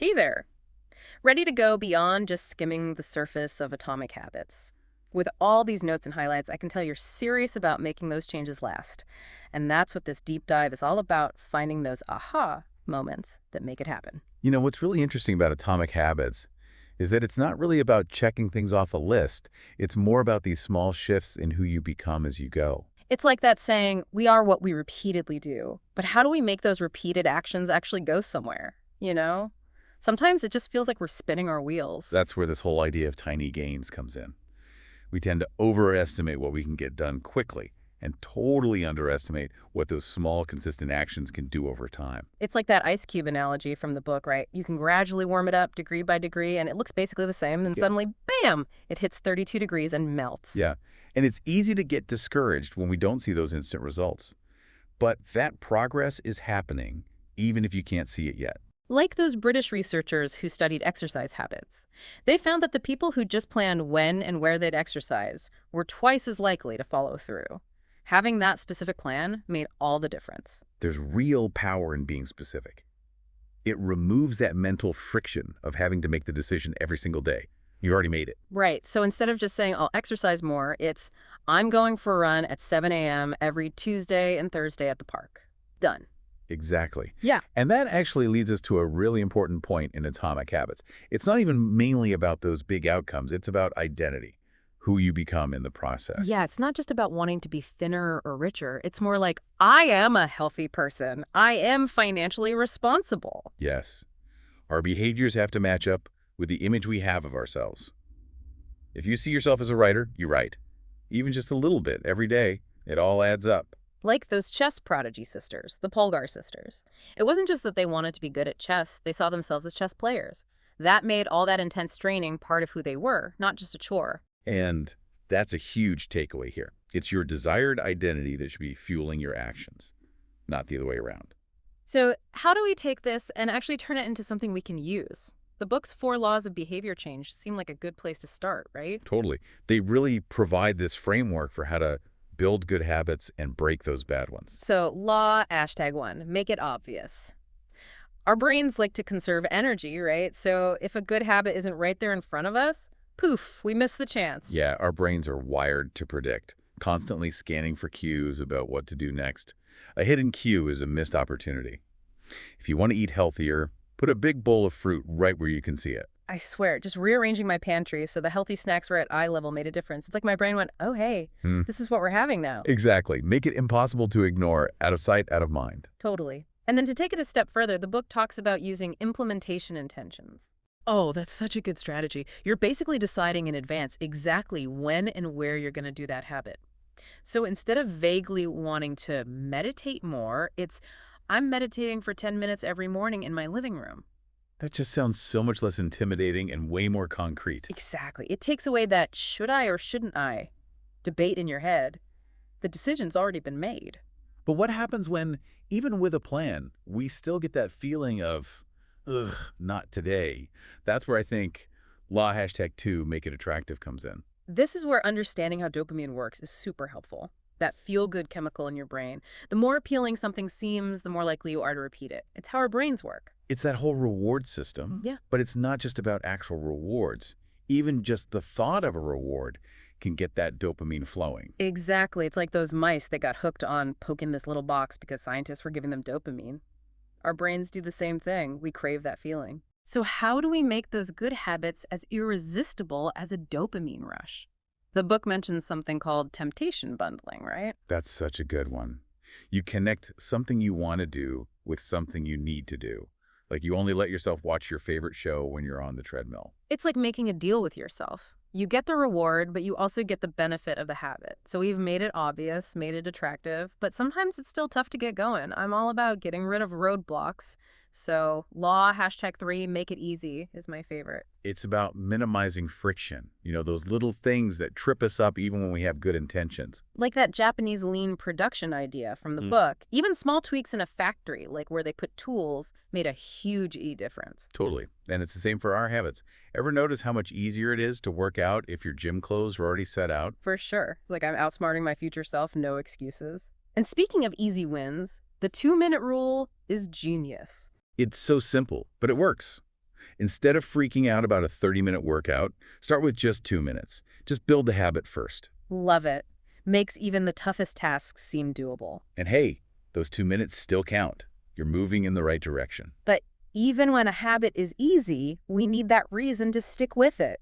Hey there. Ready to go beyond just skimming the surface of Atomic Habits. With all these notes and highlights, I can tell you're serious about making those changes last. And that's what this deep dive is all about, finding those aha moments that make it happen. What's really interesting about Atomic Habits is that it's not really about checking things off a list. It's more about these small shifts in who you become as you go. It's like that saying, we are what we repeatedly do. But how do we make those repeated actions actually go somewhere? You know? Sometimes it just feels like we're spinning our wheels. That's where this whole idea of tiny gains comes in. We tend to overestimate what we can get done quickly and totally underestimate what those small, consistent actions can do over time. It's like that ice cube analogy from the book, right? You can gradually warm it up degree by degree, and it looks basically the same. Then Yeah. suddenly, bam, it hits 32 degrees and melts. Yeah, and it's easy to get discouraged when we don't see those instant results. But that progress is happening, even if you can't see it yet. Like those British researchers who studied exercise habits. They found that the people who just planned when and where they'd exercise were twice as likely to follow through. Having that specific plan made all the difference. There's real power in being specific. It removes that mental friction of having to make the decision every single day. You've already made it. Right. So instead of just saying, I'll exercise more, it's, I'm going for a run at 7 a.m. every Tuesday and Thursday at the park. Done. Exactly. Yeah. And that actually leads us to a really important point in Atomic Habits. It's not even mainly about those big outcomes. It's about identity, who you become in the process. Yeah, it's not just about wanting to be thinner or richer. It's more like, I am a healthy person. I am financially responsible. Yes. Our behaviors have to match up with the image we have of ourselves. If you see yourself as a writer, you write. Even just a little bit every day, it all adds up. Like those chess prodigy sisters, the Polgar sisters. It wasn't just that they wanted to be good at chess, they saw themselves as chess players. That made all that intense training part of who they were, not just a chore. And that's a huge takeaway here. It's your desired identity that should be fueling your actions, not the other way around. So, how do we take this and actually turn it into something we can use? The book's 4 laws of behavior change seem like a good place to start, right? Totally. They really provide this framework for how to build good habits and break those bad ones. So, law #1, make it obvious. Our brains like to conserve energy, right? So, if a good habit isn't right there in front of us, poof, we miss the chance. Yeah, our brains are wired to predict, constantly scanning for cues about what to do next. A hidden cue is a missed opportunity. If you want to eat healthier, put a big bowl of fruit right where you can see it. I swear, just rearranging my pantry so the healthy snacks were at eye level made a difference. It's like my brain went, oh, hey, Hmm. this is what we're having now. Exactly. Make it impossible to ignore, out of sight, out of mind. Totally. And then to take it a step further, the book talks about using implementation intentions. Oh, that's such a good strategy. You're basically deciding in advance exactly when and where you're going to do that habit. So instead of vaguely wanting to meditate more, it's, I'm meditating for 10 minutes every morning in my living room. That just sounds so much less intimidating and way more concrete. Exactly. It takes away that should I or shouldn't I debate in your head. The decision's already been made. But what happens when, even with a plan, we still get that feeling of, ugh, not today? That's where I think law #2 make it attractive comes in. This is where understanding how dopamine works is super helpful. That feel-good chemical in your brain. The more appealing something seems, the more likely you are to repeat it. It's how our brains work. It's that whole reward system, Yeah. but it's not just about actual rewards. Even just the thought of a reward can get that dopamine flowing. Exactly. It's like those mice that got hooked on poking this little box because scientists were giving them dopamine. Our brains do the same thing. We crave that feeling. So how do we make those good habits as irresistible as a dopamine rush? The book mentions something called temptation bundling, right? That's such a good one. You connect something you want to do with something you need to do. Like you only let yourself watch your favorite show when you're on the treadmill. It's like making a deal with yourself. You get the reward, but you also get the benefit of the habit. So we've made it obvious, made it attractive, but sometimes it's still tough to get going. I'm all about getting rid of roadblocks. So law #3, make it easy is my favorite. It's about minimizing friction. Those little things that trip us up even when we have good intentions. Like that Japanese lean production idea from the book. Even small tweaks in a factory, like where they put tools, made a huge difference. Totally. And it's the same for our habits. Ever notice how much easier it is to work out if your gym clothes are already set out? For sure. Like I'm outsmarting my future self, no excuses. And speaking of easy wins, the 2-minute rule is genius. It's so simple, but it works. Instead of freaking out about a 30-minute workout, start with just 2 minutes. Just build the habit first. Love it. Makes even the toughest tasks seem doable. And hey, those 2 minutes still count. You're moving in the right direction. But even when a habit is easy, we need that reason to stick with it.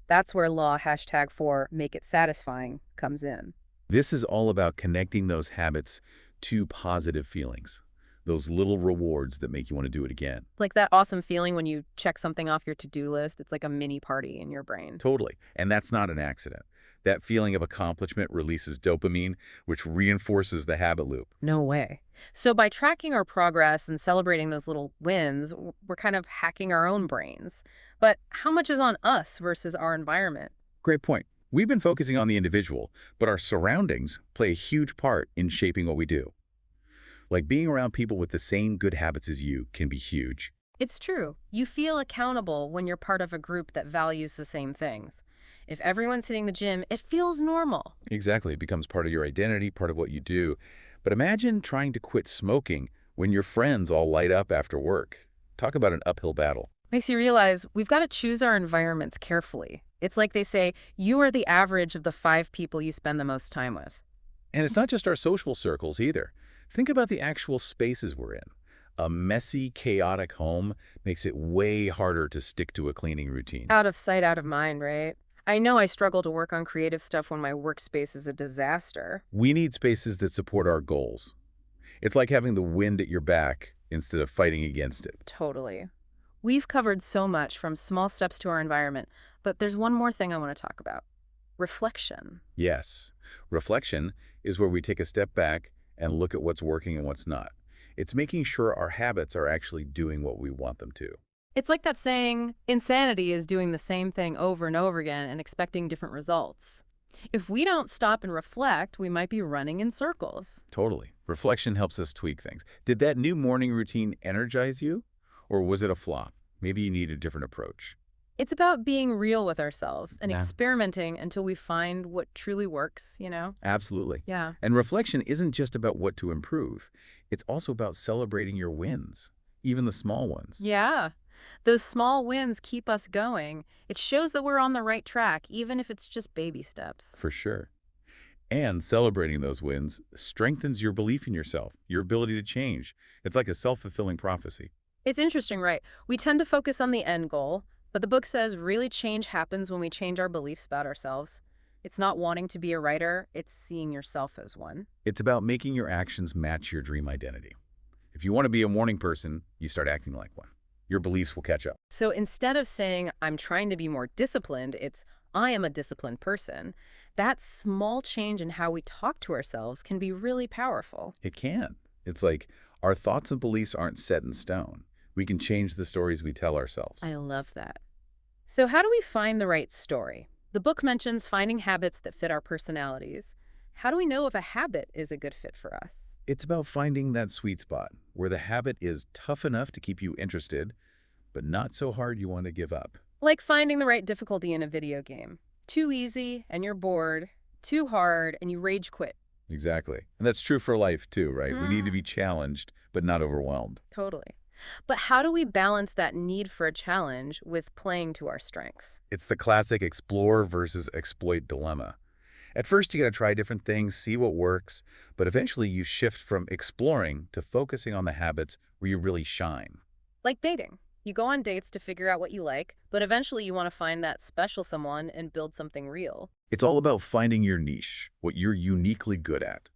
That's where law #4 make it satisfying comes in. This is all about connecting those habits to positive feelings, those little rewards that make you want to do it again. Like that awesome feeling when you check something off your to-do list. It's like a mini party in your brain. Totally. And that's not an accident. That feeling of accomplishment releases dopamine, which reinforces the habit loop. No way. So by tracking our progress and celebrating those little wins, we're kind of hacking our own brains. But how much is on us versus our environment? Great point. We've been focusing on the individual, but our surroundings play a huge part in shaping what we do. Like being around people with the same good habits as you can be huge. It's true. You feel accountable when you're part of a group that values the same things. If everyone's hitting the gym, it feels normal. Exactly. It becomes part of your identity, part of what you do. But imagine trying to quit smoking when your friends all light up after work. Talk about an uphill battle. Makes you realize we've got to choose our environments carefully. It's like they say, you are the average of the 5 people you spend the most time with. And it's not just our social circles either. Think about the actual spaces we're in. A messy, chaotic home makes it way harder to stick to a cleaning routine. Out of sight, out of mind, right? I know I struggle to work on creative stuff when my workspace is a disaster. We need spaces that support our goals. It's like having the wind at your back instead of fighting against it. Totally. We've covered so much from small steps to our environment, but there's one more thing I want to talk about. Reflection. Yes, reflection is where we take a step back and look at what's working and what's not. It's making sure our habits are actually doing what we want them to. It's like that saying, insanity is doing the same thing over and over again and expecting different results. If we don't stop and reflect, we might be running in circles. Totally. Reflection helps us tweak things. Did that new morning routine energize you? Or was it a flop? Maybe you need a different approach. It's about being real with ourselves and Yeah. experimenting until we find what truly works, Absolutely. Yeah. And reflection isn't just about what to improve. It's also about celebrating your wins, even the small ones. Yeah. Those small wins keep us going. It shows that we're on the right track, even if it's just baby steps. For sure. And celebrating those wins strengthens your belief in yourself, your ability to change. It's like a self-fulfilling prophecy. It's interesting, right? We tend to focus on the end goal, but the book says really change happens when we change our beliefs about ourselves. It's not wanting to be a writer, it's seeing yourself as one. It's about making your actions match your dream identity. If you want to be a morning person, you start acting like one. Your beliefs will catch up. So instead of saying, I'm trying to be more disciplined, it's, I am a disciplined person. That small change in how we talk to ourselves can be really powerful. It can. It's like our thoughts and beliefs aren't set in stone. We can change the stories we tell ourselves. I love that. So how do we find the right story? The book mentions finding habits that fit our personalities. How do we know if a habit is a good fit for us? It's about finding that sweet spot where the habit is tough enough to keep you interested, but not so hard you want to give up. Like finding the right difficulty in a video game. Too easy and you're bored. Too hard and you rage quit. Exactly. And that's true for life too, right? We need to be challenged, but not overwhelmed. Totally. But how do we balance that need for a challenge with playing to our strengths? It's the classic explore versus exploit dilemma. At first, you got to try different things, see what works, but eventually you shift from exploring to focusing on the habits where you really shine. Like dating. You go on dates to figure out what you like, but eventually you want to find that special someone and build something real. It's all about finding your niche, what you're uniquely good at.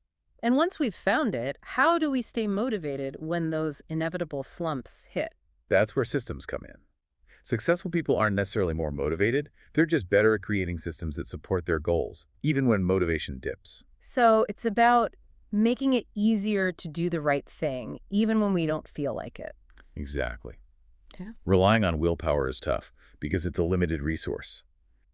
And once we've found it, how do we stay motivated when those inevitable slumps hit? That's where systems come in. Successful people aren't necessarily more motivated. They're just better at creating systems that support their goals, even when motivation dips. So it's about making it easier to do the right thing, even when we don't feel like it. Exactly. Yeah. Relying on willpower is tough because it's a limited resource.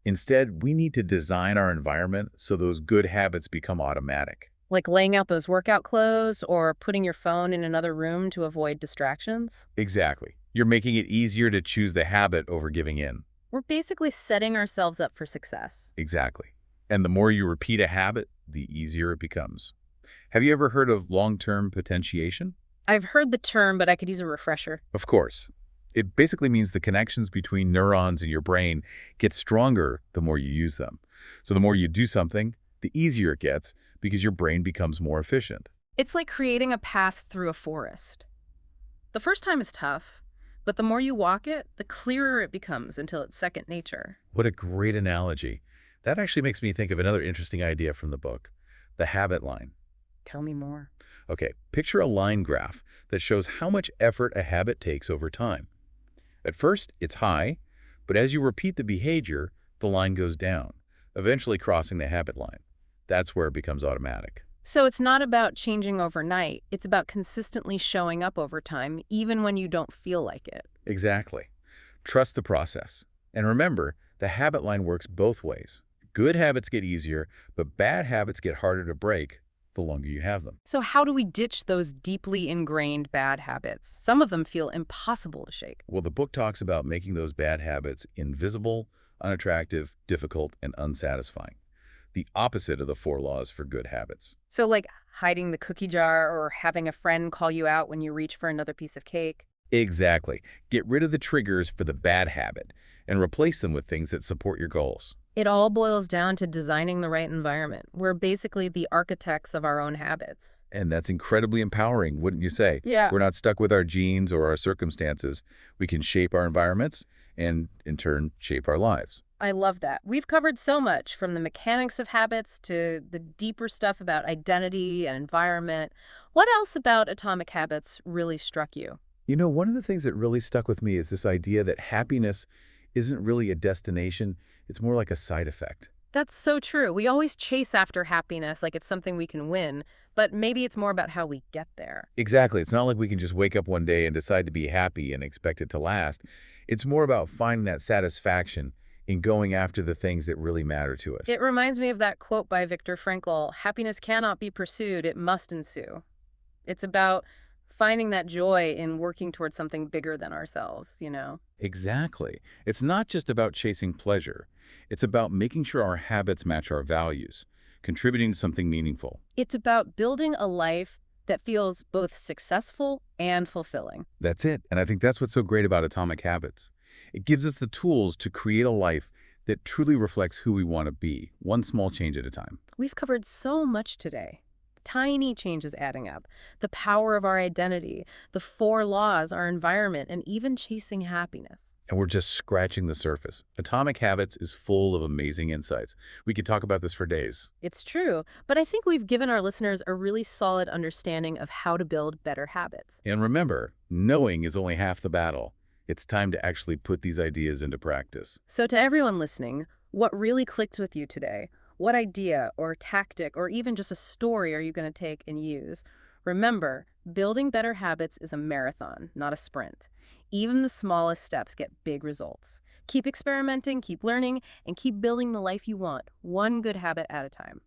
Instead, we need to design our environment so those good habits become automatic. Like laying out those workout clothes or putting your phone in another room to avoid distractions. Exactly. You're making it easier to choose the habit over giving in. We're basically setting ourselves up for success. Exactly. And the more you repeat a habit, the easier it becomes. Have you ever heard of long-term potentiation? I've heard the term, but I could use a refresher. Of course. It basically means the connections between neurons in your brain get stronger the more you use them. So the more you do something, the easier it gets because your brain becomes more efficient. It's like creating a path through a forest. The first time is tough, but the more you walk it, the clearer it becomes until it's second nature. What a great analogy. That actually makes me think of another interesting idea from the book, the habit line. Tell me more. Okay, picture a line graph that shows how much effort a habit takes over time. At first, it's high, but as you repeat the behavior, the line goes down, eventually crossing the habit line. That's where it becomes automatic. So it's not about changing overnight. It's about consistently showing up over time, even when you don't feel like it. Exactly. Trust the process. And remember, the habit line works both ways. Good habits get easier, but bad habits get harder to break the longer you have them. So how do we ditch those deeply ingrained bad habits? Some of them feel impossible to shake. Well, the book talks about making those bad habits invisible, unattractive, difficult, and unsatisfying. The opposite of the 4 laws for good habits. So like hiding the cookie jar or having a friend call you out when you reach for another piece of cake. Exactly. Get rid of the triggers for the bad habit and replace them with things that support your goals. It all boils down to designing the right environment. We're basically the architects of our own habits. And that's incredibly empowering, wouldn't you say? Yeah. We're not stuck with our genes or our circumstances. We can shape our environments and, in turn, shape our lives. I love that. We've covered so much, from the mechanics of habits to the deeper stuff about identity and environment. What else about Atomic Habits really struck you? You know, one of the things that really stuck with me is this idea that happiness isn't really a destination. It's more like a side effect. That's so true. We always chase after happiness like it's something we can win, but maybe it's more about how we get there. Exactly. It's not like we can just wake up one day and decide to be happy and expect it to last. It's more about finding that satisfaction in going after the things that really matter to us. It reminds me of that quote by Viktor Frankl, "Happiness cannot be pursued, it must ensue." It's about finding that joy in working towards something bigger than ourselves. Exactly. It's not just about chasing pleasure. It's about making sure our habits match our values, contributing to something meaningful. It's about building a life that feels both successful and fulfilling. That's it. And I think that's what's so great about Atomic Habits. It gives us the tools to create a life that truly reflects who we want to be, one small change at a time. We've covered so much today. Tiny changes adding up. The power of our identity, the 4 laws, our environment, and even chasing happiness. And we're just scratching the surface. Atomic Habits is full of amazing insights. We could talk about this for days. It's true, but I think we've given our listeners a really solid understanding of how to build better habits. And remember, knowing is only half the battle. It's time to actually put these ideas into practice. So to everyone listening, what really clicked with you today? What idea or tactic or even just a story are you going to take and use? Remember, building better habits is a marathon, not a sprint. Even the smallest steps get big results. Keep experimenting, keep learning, and keep building the life you want, one good habit at a time.